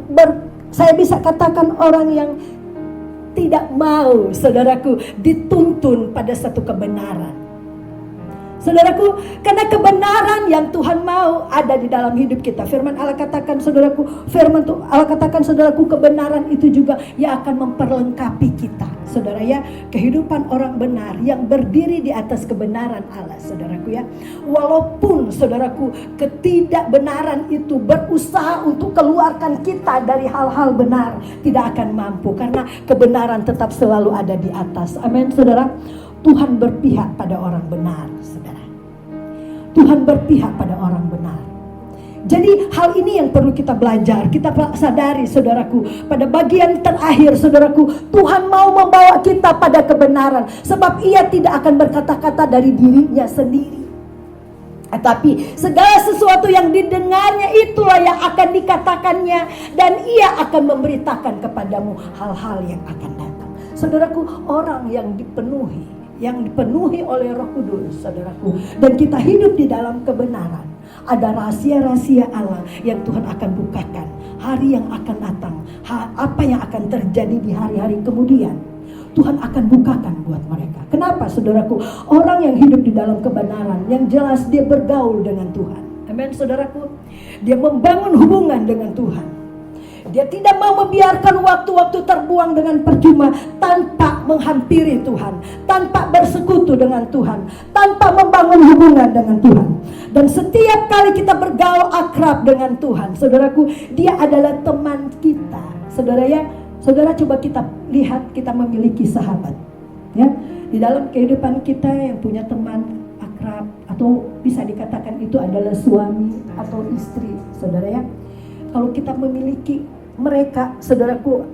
saya bisa katakan orang yang tidak mau, saudaraku, dituntun pada satu kebenaran. Saudaraku, karena kebenaran yang Tuhan mau ada di dalam hidup kita. Firman Allah katakan, saudaraku, Allah katakan, saudaraku, kebenaran itu juga yang akan memperlengkapi kita, saudara ya. Kehidupan orang benar yang berdiri di atas kebenaran Allah, saudaraku ya. Walaupun, saudaraku, ketidakbenaran itu berusaha untuk keluarkan kita dari hal-hal benar, tidak akan mampu, karena kebenaran tetap selalu ada di atas. Amin, saudara. Tuhan berpihak pada orang benar, saudara. Tuhan berpihak pada orang benar. Jadi hal ini yang perlu kita belajar, kita sadari, saudaraku. Pada bagian terakhir, saudaraku, Tuhan mau membawa kita pada kebenaran, sebab ia tidak akan berkata-kata dari dirinya sendiri. Tetapi segala sesuatu yang didengarnya, itulah yang akan dikatakannya, dan ia akan memberitakan kepadamu hal-hal yang akan datang. Saudaraku, orang yang dipenuhi oleh Roh Kudus, saudaraku, dan kita hidup di dalam kebenaran, ada rahasia-rahasia Allah yang Tuhan akan bukakan hari yang akan datang, apa yang akan terjadi di hari-hari kemudian. Tuhan akan bukakan buat mereka. Kenapa, saudaraku? Orang yang hidup di dalam kebenaran, yang jelas dia bergaul dengan Tuhan. Amin, saudaraku. Dia membangun hubungan dengan Tuhan. Dia tidak mau membiarkan waktu-waktu terbuang dengan percuma, tanpa menghampiri Tuhan, tanpa bersekutu dengan Tuhan, tanpa membangun hubungan dengan Tuhan. Dan setiap kali kita bergaul akrab dengan Tuhan, saudaraku, dia adalah teman kita. Saudara ya, saudara, coba kita lihat, kita memiliki sahabat ya, di dalam kehidupan kita yang punya teman akrab, atau bisa dikatakan itu adalah suami atau istri, saudara ya. Kalau kita memiliki mereka, saudaraku,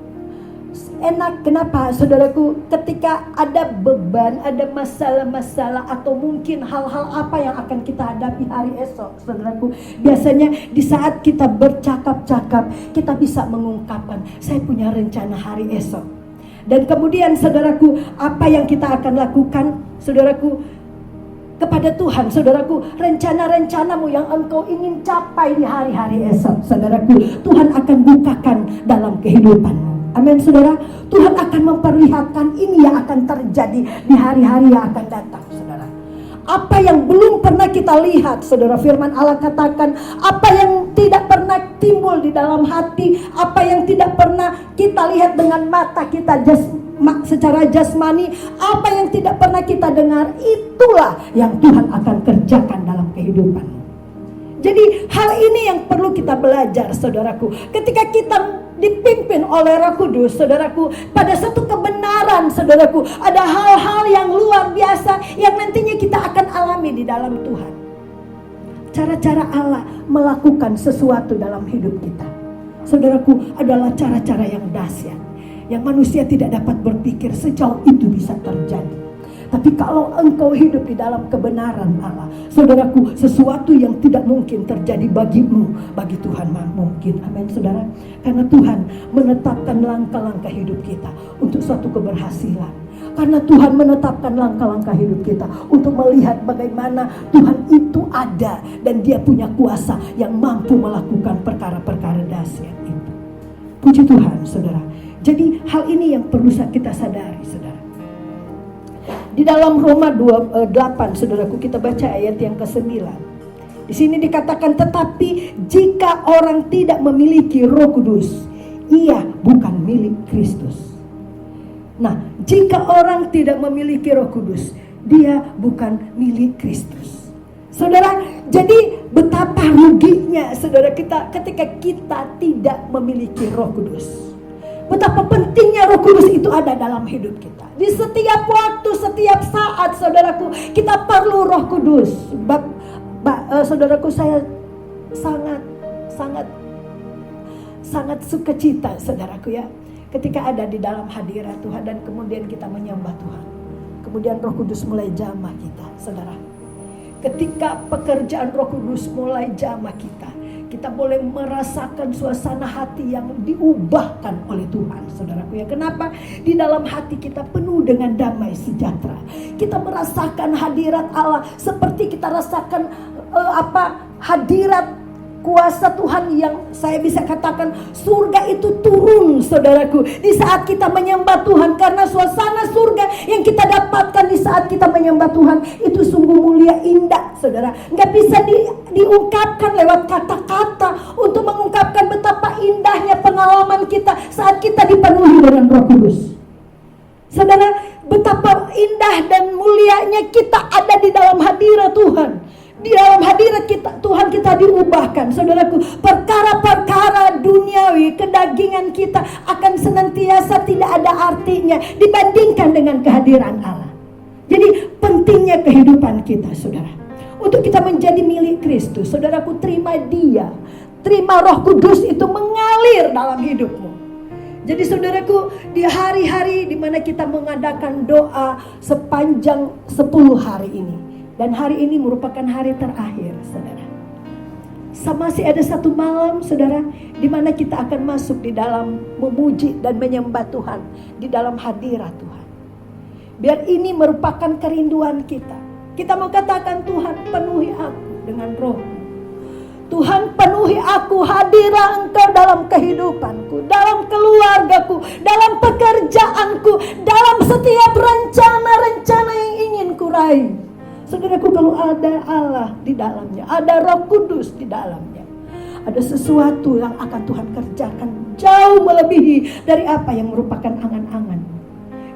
enak. Kenapa, saudaraku? Ketika ada beban, ada masalah-masalah, atau mungkin hal-hal apa yang akan kita hadapi hari esok, saudaraku, biasanya di saat kita bercakap-cakap, kita bisa mengungkapkan, saya punya rencana hari esok. Dan kemudian, saudaraku, apa yang kita akan lakukan, saudaraku, kepada Tuhan, saudaraku, rencana-rencanamu yang engkau ingin capai di hari-hari esok, saudaraku, Tuhan akan bukakan dalam kehidupanmu. Amin, saudara. Tuhan akan memperlihatkan ini yang akan terjadi di hari-hari yang akan datang, saudara. Apa yang belum pernah kita lihat, saudara, firman Allah katakan, apa yang tidak pernah timbul di dalam hati, apa yang tidak pernah kita lihat dengan mata kita secara jasmani, apa yang tidak pernah kita dengar, itulah yang Tuhan akan kerjakan dalam kehidupan. Jadi hal ini yang perlu kita belajar, saudaraku. Ketika kita dipimpin oleh Roh Kudus, saudaraku, pada satu kebenaran, saudaraku, ada hal-hal yang luar biasa yang nantinya kita akan alami di dalam Tuhan. Cara-cara Allah melakukan sesuatu dalam hidup kita, saudaraku, adalah cara-cara yang dahsyat, yang manusia tidak dapat berpikir sejauh itu bisa terjadi. Tapi kalau engkau hidup di dalam kebenaran Allah, saudaraku, sesuatu yang tidak mungkin terjadi bagimu, bagi Tuhan mungkin. Amin, saudara. Karena Tuhan menetapkan langkah-langkah hidup kita untuk suatu keberhasilan. Karena Tuhan menetapkan langkah-langkah hidup kita untuk melihat bagaimana Tuhan itu ada dan Dia punya kuasa yang mampu melakukan perkara-perkara dahsyat itu. Puji Tuhan, saudara. Jadi hal ini yang perlu kita sadari, saudara. Di dalam Roma 8, saudaraku, kita baca ayat yang ke-9. Di sini dikatakan, tetapi jika orang tidak memiliki Roh Kudus, ia bukan milik Kristus. Nah, jika orang tidak memiliki Roh Kudus, dia bukan milik Kristus. Saudara, jadi betapa ruginya saudara kita ketika kita tidak memiliki Roh Kudus. Betapa pentingnya Roh Kudus itu ada dalam hidup kita. Di setiap waktu, setiap saat, saudaraku, kita perlu Roh Kudus. Saudaraku, saya sangat sukacita, saudaraku ya, ketika ada di dalam hadirat Tuhan dan kemudian kita menyembah Tuhan. Kemudian Roh Kudus mulai jamah kita, saudara. Ketika pekerjaan Roh Kudus mulai jamah kita boleh merasakan suasana hati yang diubahkan oleh Tuhan, saudaraku ya. Kenapa? Di dalam hati kita penuh dengan damai sejahtera. Kita merasakan hadirat Allah seperti kita rasakan hadirat kuasa Tuhan yang saya bisa katakan surga itu turun, saudaraku, di saat kita menyembah Tuhan. Karena suasana surga yang kita dapatkan di saat kita menyembah Tuhan itu sungguh mulia, indah, saudara. Nggak bisa diungkapkan lewat kata-kata untuk mengungkapkan betapa indahnya pengalaman kita saat kita dipenuhi dengan Roh Kudus. Saudara, betapa indah dan mulianya kita ada di dalam hadirat Tuhan. Di dalam hadirat Tuhan kita diubahkan, saudaraku. Perkara-perkara duniawi, kedagingan kita akan senantiasa tidak ada artinya dibandingkan dengan kehadiran Allah. Jadi pentingnya kehidupan kita, saudara, untuk kita menjadi milik Kristus. Saudaraku, terima Dia, terima Roh Kudus itu mengalir dalam hidupmu. Jadi saudaraku, di hari-hari di mana kita mengadakan doa sepanjang 10 hari ini, dan hari ini merupakan hari terakhir, saudara. Masih ada satu malam, saudara, di mana kita akan masuk di dalam memuji dan menyembah Tuhan di dalam hadirat Tuhan. Biar ini merupakan kerinduan kita. Kita mau katakan, Tuhan penuhi aku dengan Roh-Mu. Tuhan penuhi aku, hadirlah Engkau dalam kehidupanku, dalam keluargaku, dalam pekerjaanku, dalam setiap rencana-rencana yang ingin kuraih. Saudaraku, kalau ada Allah di dalamnya, ada Roh Kudus di dalamnya, ada sesuatu yang akan Tuhan kerjakan jauh melebihi dari apa yang merupakan angan-angan.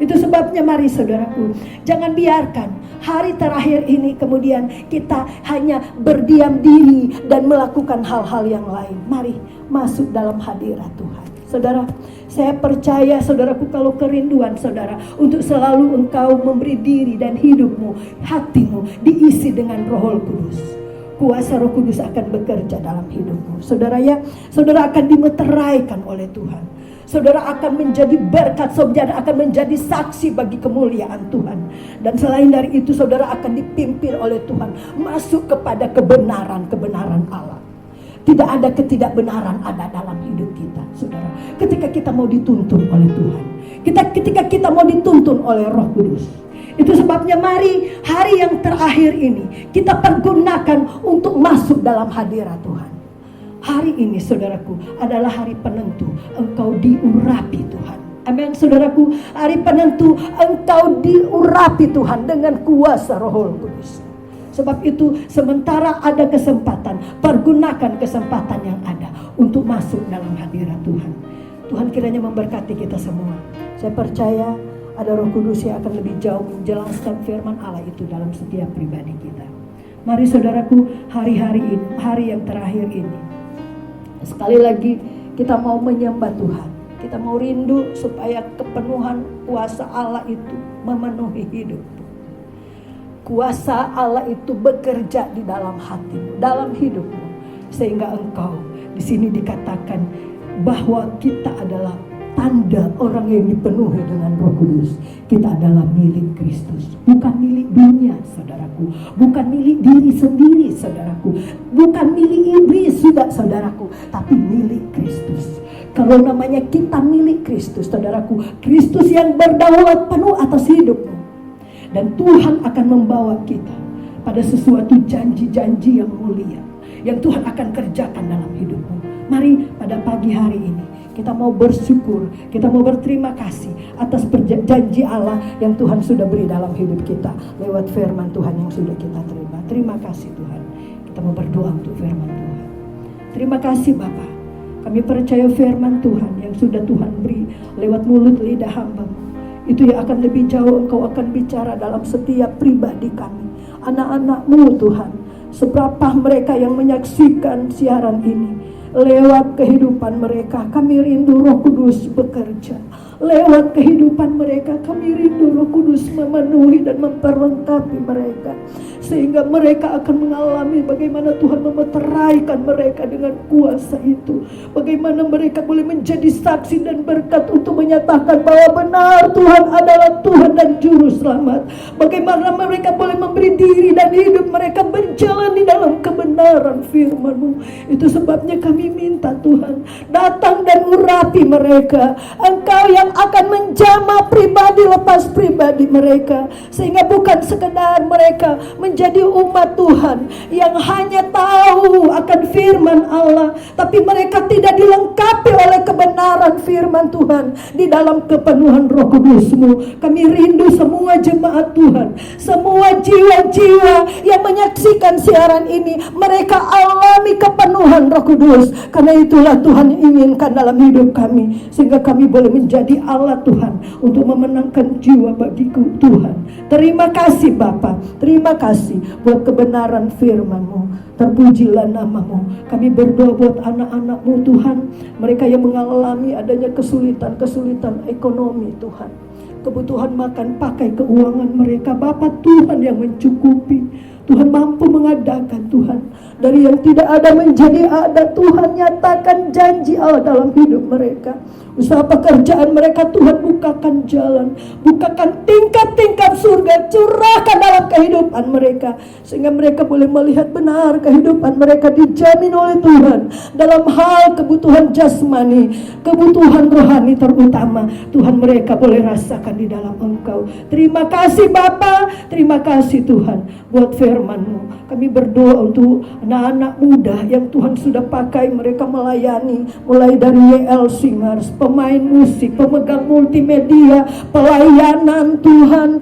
Itu sebabnya mari saudaraku, jangan biarkan hari terakhir ini kemudian kita hanya berdiam diri dan melakukan hal-hal yang lain. Mari masuk dalam hadirat Tuhan. Saudara, saya percaya saudaraku, kalau kerinduan saudara untuk selalu engkau memberi diri dan hidupmu, hatimu diisi dengan Roh Kudus, kuasa Roh Kudus akan bekerja dalam hidupmu. Saudara ya, saudara akan dimeteraikan oleh Tuhan. Saudara akan menjadi berkat, saudara akan menjadi saksi bagi kemuliaan Tuhan. Dan selain dari itu, saudara akan dipimpin oleh Tuhan masuk kepada kebenaran-kebenaran Allah. Tidak ada ketidakbenaran ada dalam hidup kita, saudara. Ketika kita mau dituntun oleh Tuhan, ketika kita mau dituntun oleh Roh Kudus. Itu sebabnya mari hari yang terakhir ini kita pergunakan untuk masuk dalam hadirat Tuhan. Hari ini, saudaraku, adalah hari penentu engkau diurapi Tuhan. Amin, saudaraku. Hari penentu engkau diurapi Tuhan dengan kuasa Roh Kudus. Sebab itu, sementara ada kesempatan, pergunakan kesempatan yang ada untuk masuk dalam hadirat Tuhan. Tuhan kiranya memberkati kita semua. Saya percaya ada Roh Kudus yang akan lebih jauh menjelaskan firman Allah itu dalam setiap pribadi kita. Mari saudaraku, hari-hari ini, hari yang terakhir ini, sekali lagi kita mau menyembah Tuhan. Kita mau rindu supaya kepenuhan kuasa Allah itu memenuhi hidup. Kuasa Allah itu bekerja di dalam hatimu, dalam hidupmu, sehingga engkau, di sini dikatakan bahwa kita adalah tanda orang yang dipenuhi dengan Roh Kudus. Kita adalah milik Kristus, bukan milik dunia, saudaraku, bukan milik diri sendiri, saudaraku, bukan milik iblis juga, saudaraku, tapi milik Kristus. Kalau namanya kita milik Kristus, saudaraku, Kristus yang berdaulat penuh atas hidupmu, dan Tuhan akan membawa kita pada sesuatu janji-janji yang mulia yang Tuhan akan kerjakan dalam hidupmu. Mari pada pagi hari ini kita mau bersyukur, kita mau berterima kasih atas janji Allah yang Tuhan sudah beri dalam hidup kita lewat firman Tuhan yang sudah kita terima. Terima kasih Tuhan. Kita mau berdoa untuk firman Tuhan. Terima kasih Bapa. Kami percaya firman Tuhan yang sudah Tuhan beri lewat mulut lidah hamba-Mu, itu yang akan lebih jauh Engkau akan bicara dalam setiap pribadi kami, anak-anak-Mu Tuhan. Seberapa mereka yang menyaksikan siaran ini, lewat kehidupan mereka kami rindu Roh Kudus bekerja. Lewat kehidupan mereka kami rindu Roh Kudus memenuhi dan memperlengkapi mereka, sehingga mereka akan mengalami bagaimana Tuhan memeteraikan mereka dengan kuasa itu. Bagaimana mereka boleh menjadi saksi dan berkat untuk menyatakan bahwa benar Tuhan adalah Tuhan dan Juru Selamat. Bagaimana mereka boleh memberi diri dan hidup mereka berjalan di dalam kebenaran firman-Mu. Itu sebabnya kami minta Tuhan, datang dan urapi mereka. Engkau yang akan menjamah pribadi lepas pribadi mereka, sehingga bukan sekedar mereka menjadi umat Tuhan yang hanya tahu akan firman Allah, tapi mereka tidak dilengkapi oleh kebenaran firman Tuhan di dalam kepenuhan Roh Kudus-Mu. Kami rindu semua jemaat Tuhan, semua jiwa-jiwa yang menyaksikan siaran ini, mereka alami kepenuhan Roh Kudus. Karena itulah Tuhan inginkan dalam hidup kami, sehingga kami boleh menjadi Allah Tuhan untuk memenangkan jiwa bagiku Tuhan. Terima kasih Bapa, terima kasih buat kebenaran firman-Mu. Terpujilah nama-Mu. Kami berdoa buat anak-anak-Mu Tuhan, mereka yang mengalami adanya kesulitan ekonomi Tuhan, kebutuhan makan, pakai, keuangan mereka. Bapa Tuhan yang mencukupi, Tuhan mampu mengadakan Tuhan. Dari yang tidak ada menjadi ada, Tuhan nyatakan janji Allah dalam hidup mereka. Usaha pekerjaan mereka Tuhan bukakan jalan, bukakan tingkat-tingkat surga, curahkan dalam kehidupan mereka, sehingga mereka boleh melihat benar kehidupan mereka dijamin oleh Tuhan dalam hal kebutuhan jasmani, kebutuhan rohani terutama. Tuhan mereka boleh rasakan di dalam Engkau. Terima kasih Bapa, terima kasih Tuhan buat firman-Mu. Kami berdoa untuk anak-anak muda yang Tuhan sudah pakai mereka melayani, mulai dari YL Singers, pemain musik, pemegang multimedia, pelayanan Tuhan,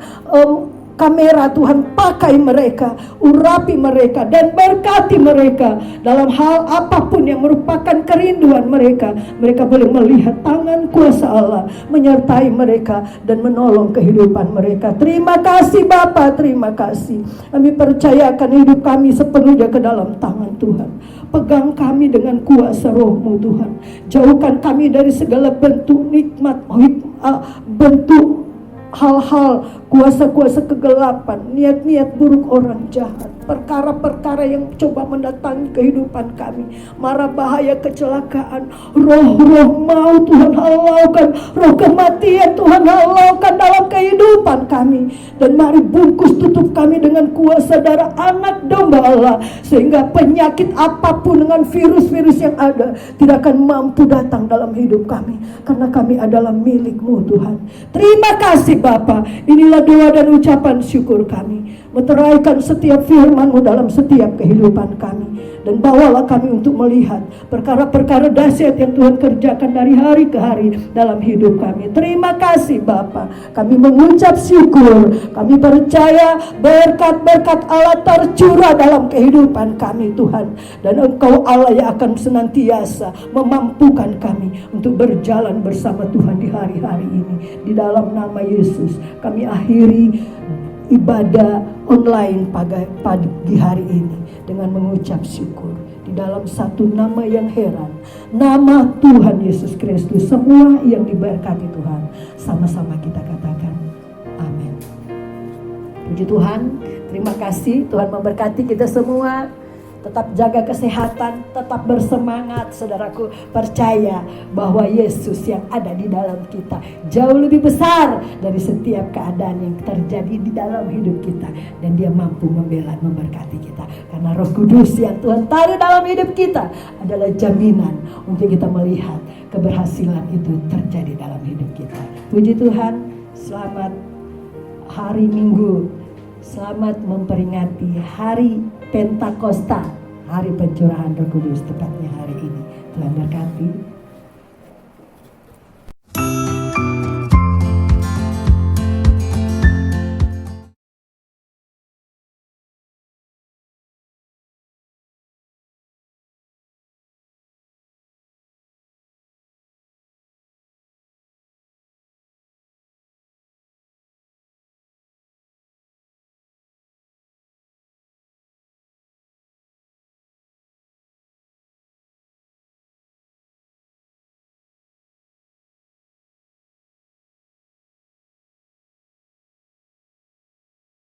kamera Tuhan, pakai mereka, urapi mereka dan berkati mereka dalam hal apapun yang merupakan kerinduan mereka. Mereka boleh melihat tangan kuasa Allah menyertai mereka dan menolong kehidupan mereka. Terima kasih Bapa, terima kasih. Kami percayakan hidup kami sepenuhnya ke dalam tangan Tuhan. Pegang kami dengan kuasa Roh-Mu Tuhan. Jauhkan kami dari segala bentuk nikmat, bentuk hal-hal, kuasa-kuasa kegelapan, niat-niat buruk orang jahat, perkara-perkara yang coba mendatangi kehidupan kami, mara bahaya, kecelakaan, roh-roh mau Tuhan halaukan, roh kematian Tuhan halaukan dalam kehidupan kami. Dan mari bungkus tutup kami dengan kuasa darah anak domba Allah, sehingga penyakit apapun dengan virus-virus yang ada tidak akan mampu datang dalam hidup kami, karena kami adalah milik-Mu Tuhan. Terima kasih Bapa. Inilah doa dan ucapan syukur kami. Meteraikan setiap firman-Mu dalam setiap kehidupan kami, dan bawalah kami untuk melihat perkara-perkara dahsyat yang Tuhan kerjakan dari hari ke hari dalam hidup kami. Terima kasih Bapa. Kami mengucap syukur. Kami percaya berkat-berkat Allah tercurah dalam kehidupan kami Tuhan, dan Engkau Allah yang akan senantiasa memampukan kami untuk berjalan bersama Tuhan di hari-hari ini. Di dalam nama Yesus kami akhiri ibadah online pagi hari ini dengan mengucap syukur di dalam satu nama yang heran, nama Tuhan Yesus Kristus. Semua yang diberkati Tuhan, sama-sama kita katakan amin. Puji Tuhan, terima kasih. Tuhan memberkati kita semua. tetap jaga kesehatan, tetap bersemangat. Saudaraku, percaya bahwa Yesus yang ada di dalam kita jauh lebih besar dari setiap keadaan yang terjadi di dalam hidup kita, dan Dia mampu membela, memberkati kita. Karena Roh Kudus yang Tuhan taruh dalam hidup kita adalah jaminan untuk kita melihat keberhasilan itu terjadi dalam hidup kita. Puji Tuhan, selamat hari Minggu, selamat memperingati hari Pentakosta, hari pencurahan Roh Kudus, tepatnya hari ini. Tuhan berkati.